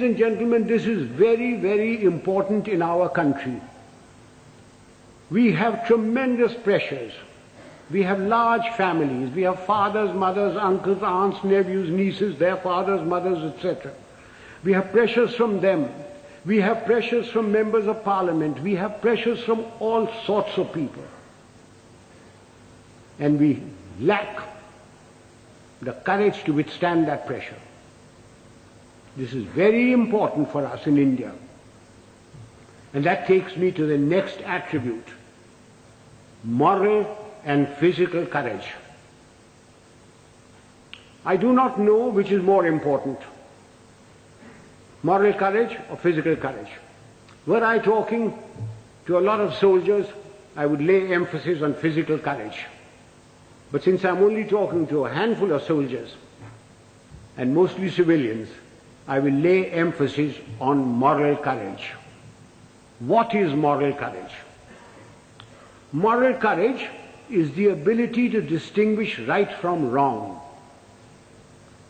Ladies and gentlemen, this is very, very important in our country. We have tremendous pressures. We have large families. We have fathers, mothers, uncles, aunts, nephews, nieces, their fathers, mothers, etc. We have pressures from them. We have pressures from members of parliament. We have pressures from all sorts of people. And we lack the courage to withstand that pressure. This is very important for us in India. And that takes me to the next attribute: moral and physical courage. I do not know which is more important, moral courage or physical courage. Were I talking to a lot of soldiers, I would lay emphasis on physical courage. But since I'm only talking to a handful of soldiers, and mostly civilians, I will lay emphasis on moral courage. What is moral courage? Moral courage is the ability to distinguish right from wrong.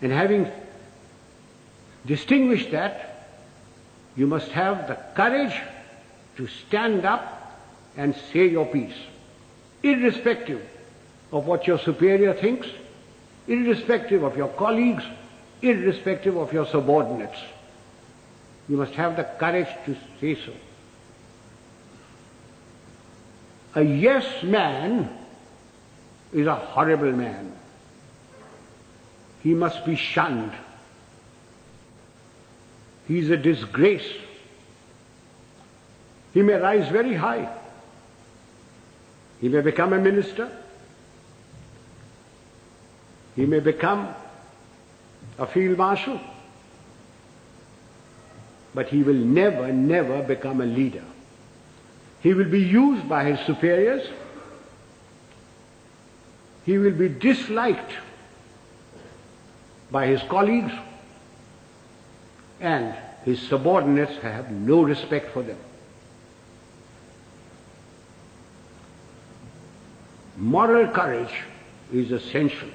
And having distinguished that, you must have the courage to stand up and say your piece, irrespective of what your superior thinks, irrespective of your colleagues, irrespective of your subordinates. You must have the courage to say so. A yes man is a horrible man. He must be shunned. He is a disgrace. He may rise very high. He may become a minister. He may become a field marshal. But he will never, never become a leader. He will be used by his superiors. He will be disliked by his colleagues, and his subordinates have no respect for them. Moral courage is essential.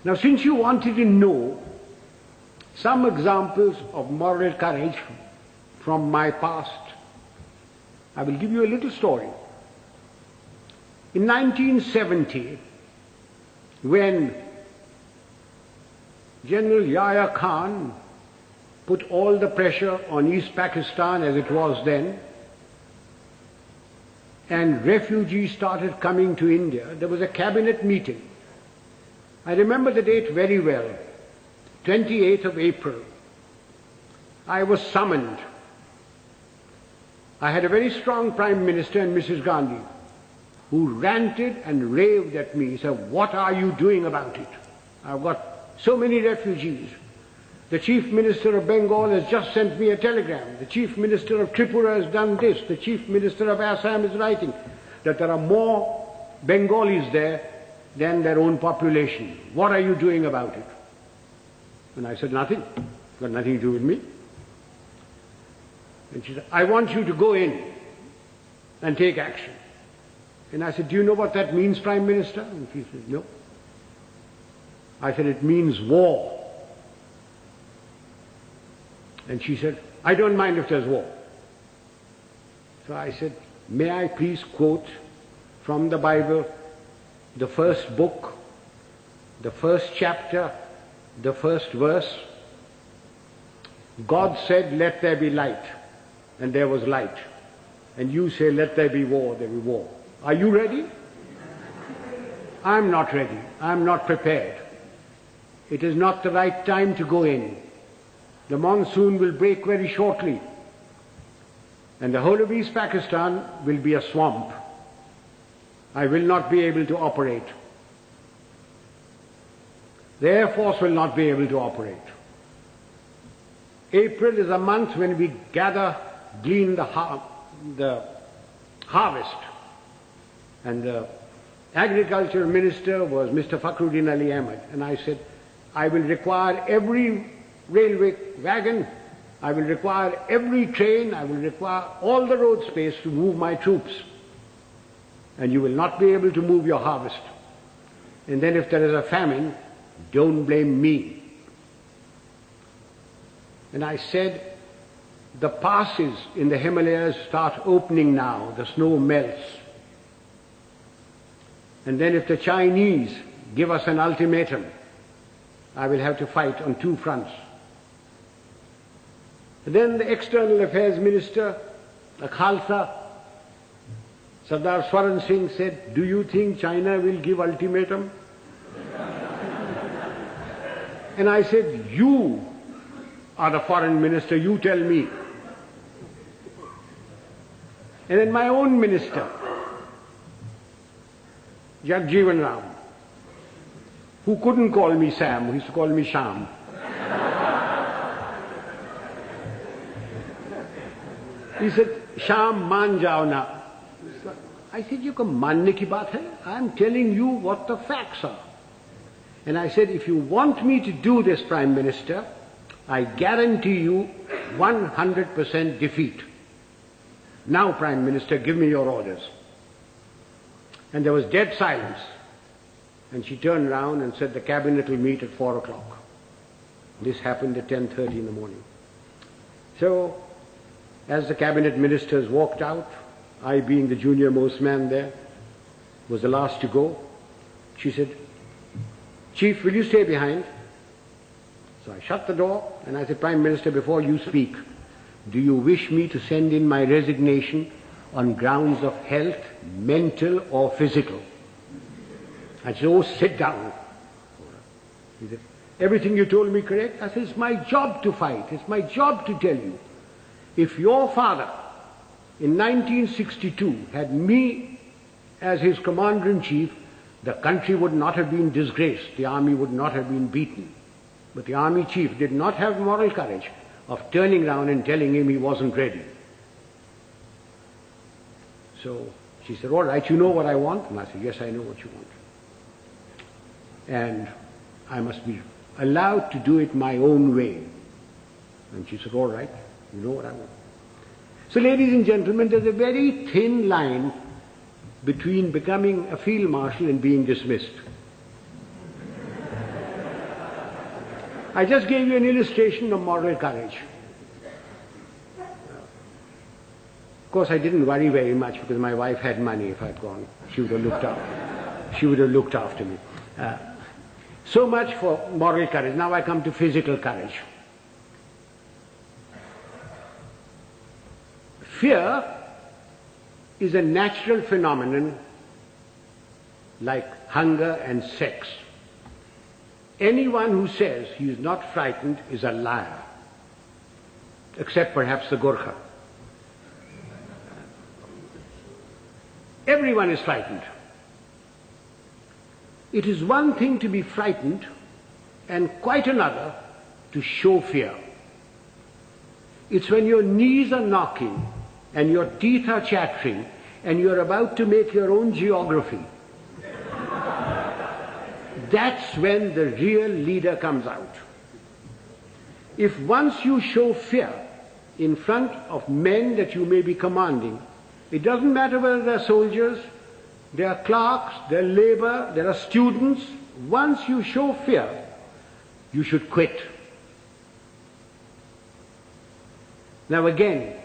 Now, since you wanted to know some examples of moral courage from my past, I will give you a little story. In 1970, when General Yahya Khan put all the pressure on East Pakistan as it was then, and refugees started coming to India, there was a cabinet meeting. I remember the date very well, 28th of April. I was summoned. I had a very strong Prime Minister and Mrs. Gandhi, who ranted and raved at me. He said, "What are you doing about it? I've got so many refugees. The Chief Minister of Bengal has just sent me a telegram. The Chief Minister of Tripura has done this. The Chief Minister of Assam is writing that there are more Bengalis there than their own population. What are you doing about it?" And I said, "Nothing. Got nothing to do with me." And she said, "I want you to go in and take action." And I said, "Do you know what that means, Prime Minister?" And she said, "No." I said, "It means war." And she said, "I don't mind if there's war." So I said, "May I please quote from the Bible, the first book, the first chapter, the first verse? God said, 'Let there be light,' and there was light. And you say, 'Let there be war,' there will be war. Are you ready?" I'm not ready. I'm not prepared. It is not the right time to go in. The monsoon will break very shortly, and the whole of East Pakistan will be a swamp. I will not be able to operate. The Air Force will not be able to operate. April is a month when we glean the harvest. And the Agriculture Minister was Mr. Fakhruddin Ali Ahmed. And I said, "I will require every railway wagon, I will require every train, I will require all the road space to move my troops. And you will not be able to move your harvest. And then if there is a famine, don't blame me." And I said, the passes in the Himalayas start opening now, the snow melts. And then if the Chinese give us an ultimatum, I will have to fight on two fronts. And then the External Affairs Minister, the Khalsa, Sardar Swaran Singh said, do you think China will give ultimatum? And I said, you are the foreign minister, you tell me. And then my own minister, Jagjeevan Ram, who couldn't call me Sam, who used to call me Sham. He said, Sham, maan jao na. I said, you can manne ki baat hai? I'm telling you what the facts are. And I said, if you want me to do this, Prime Minister, I guarantee you 100% defeat. Now, Prime Minister, give me your orders. And there was dead silence. And she turned round and said, the cabinet will meet at 4 o'clock. This happened at 10:30 in the morning. So, as the cabinet ministers walked out, I being the junior most man there, was the last to go, she said, Chief, will you stay behind? So I shut the door and I said, Prime Minister, before you speak, do you wish me to send in my resignation on grounds of health, mental or physical? I said, oh, sit down. He said, everything you told me correct? I said, it's my job to fight. It's my job to tell you. If your father in 1962 had me as his commander-in-chief, the country would not have been disgraced. The army would not have been beaten. But the army chief did not have moral courage of turning around and telling him he wasn't ready. So she said, all right, you know what I want? And I said, yes, I know what you want. And I must be allowed to do it my own way. And she said, all right, you know what I want. So ladies and gentlemen, there's a very thin line between becoming a field marshal and being dismissed. I just gave you an illustration of moral courage. Of course, I didn't worry very much because my wife had money. If I'd gone, she would have looked after. She would have looked after me. So much for moral courage. Now I come to physical courage. Fear is a natural phenomenon like hunger and sex. Anyone who says he is not frightened is a liar, except perhaps the Gorkha. Everyone is frightened. It is one thing to be frightened and quite another to show fear. It's when your knees are knocking and your teeth are chattering and you're about to make your own geography. That's when the real leader comes out. If once you show fear in front of men that you may be commanding, it doesn't matter whether they're soldiers, they are clerks, they're labor, there are students. Once you show fear, you should quit. Now again,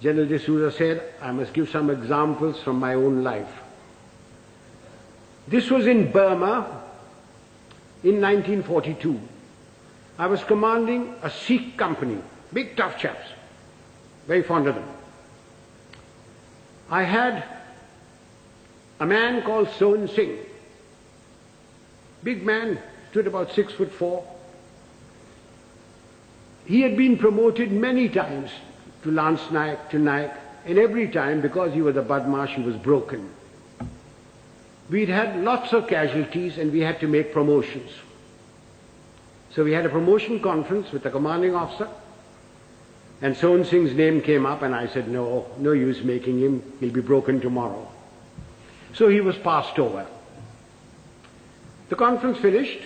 General D'Souza said, I must give some examples from my own life. This was in Burma in 1942. I was commanding a Sikh company, big tough chaps, very fond of them. I had a man called Sohan Singh, big man, stood about 6'4". He had been promoted many times to Lance Naik, to Naik, and every time, because he was a Badmash, he was broken. We'd had lots of casualties and we had to make promotions. So we had a promotion conference with the commanding officer, and Sohan Singh's name came up, and I said, no use making him, he'll be broken tomorrow. So he was passed over. The conference finished,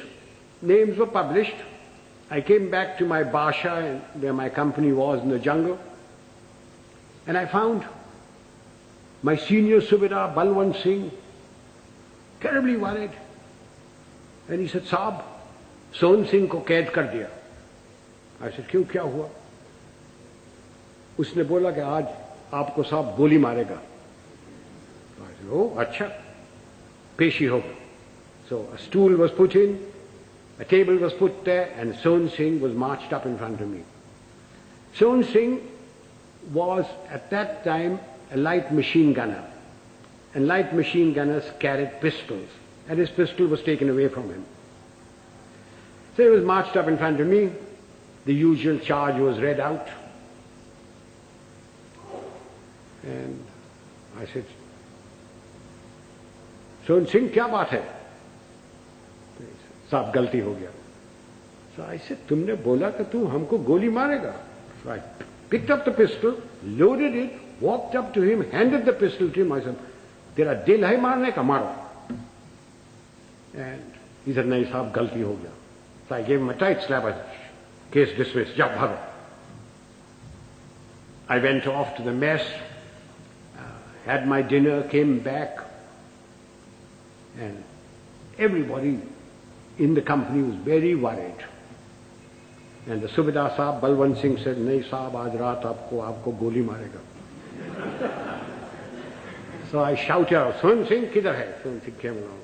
names were published. I came back to my Basha, where my company was in the jungle, and I found my senior Subedar, Balwant Singh, terribly worried. And he said, Saab, Sohan Singh ko kaid kar diya. I said, क्यों, क्या हुआ? उसने बोला कि आज आपको साहब गोली मारेगा. I said, oh, अच्छा, पेशी होगा. So a stool was put in, a table was put there, and Son Singh was marched up in front of me. Son Singh was at that time a light machine gunner, and light machine gunners carried pistols, and his pistol was taken away from him. So he was marched up in front of me. The usual charge was read out, and I said, Son Singh, क्या बात है? साहब गलती हो गया. So I said, तुमने बोला कि तू हमको गोली मारेगा. So I picked up the pistol, loaded it, walked up to him, handed the pistol to him. I said, तेरा दिल है मारने का, मारो. And he said, नहीं साहब गलती हो गया. So I gave him a tight slap. I said, case dismissed, जाओ भागो. I went off to the mess, had my dinner, came back, and everybody in the company was very worried. And the Subedar Sahab, Balwant Singh said, नहीं साहब आज रात आपको गोली मारेगा. So I shouted out, Son Singh किधर है? Son Singh came along.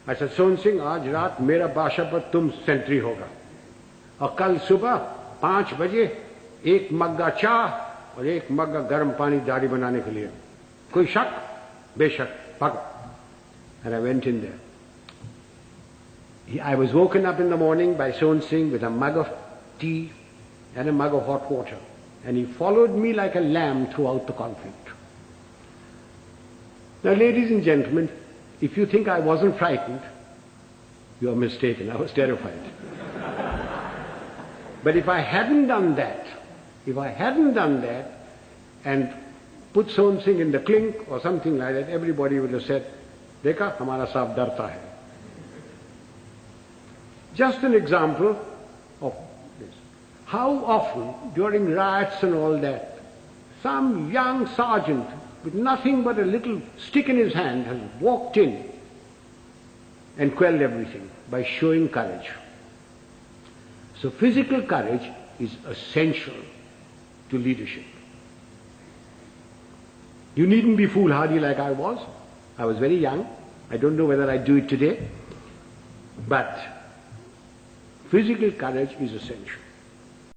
I said, Son Singh आज रात मेरा बादशाह पर तुम सेंट्री होगा, और कल सुबह 5 बजे 1 मग्गा चाह और 1 मग्गा गर्म पानी दाढ़ी बनाने के लिए. कोई शक? बेशक, भागो. And I went in there. I was woken up in the morning by Son Singh with a mug of tea and a mug of hot water, and he followed me like a lamb throughout the conflict. Now, ladies and gentlemen, if you think I wasn't frightened, you are mistaken. I was terrified. But if I hadn't done that, and put Son Singh in the clink or something like that, everybody would have said, देखा हमारा साहब डरता है. Just an example of this. How often during riots and all that, some young sergeant with nothing but a little stick in his hand has walked in and quelled everything by showing courage. So physical courage is essential to leadership. You needn't be foolhardy like I was. I was very young. I don't know whether I do it today. But physical courage is essential.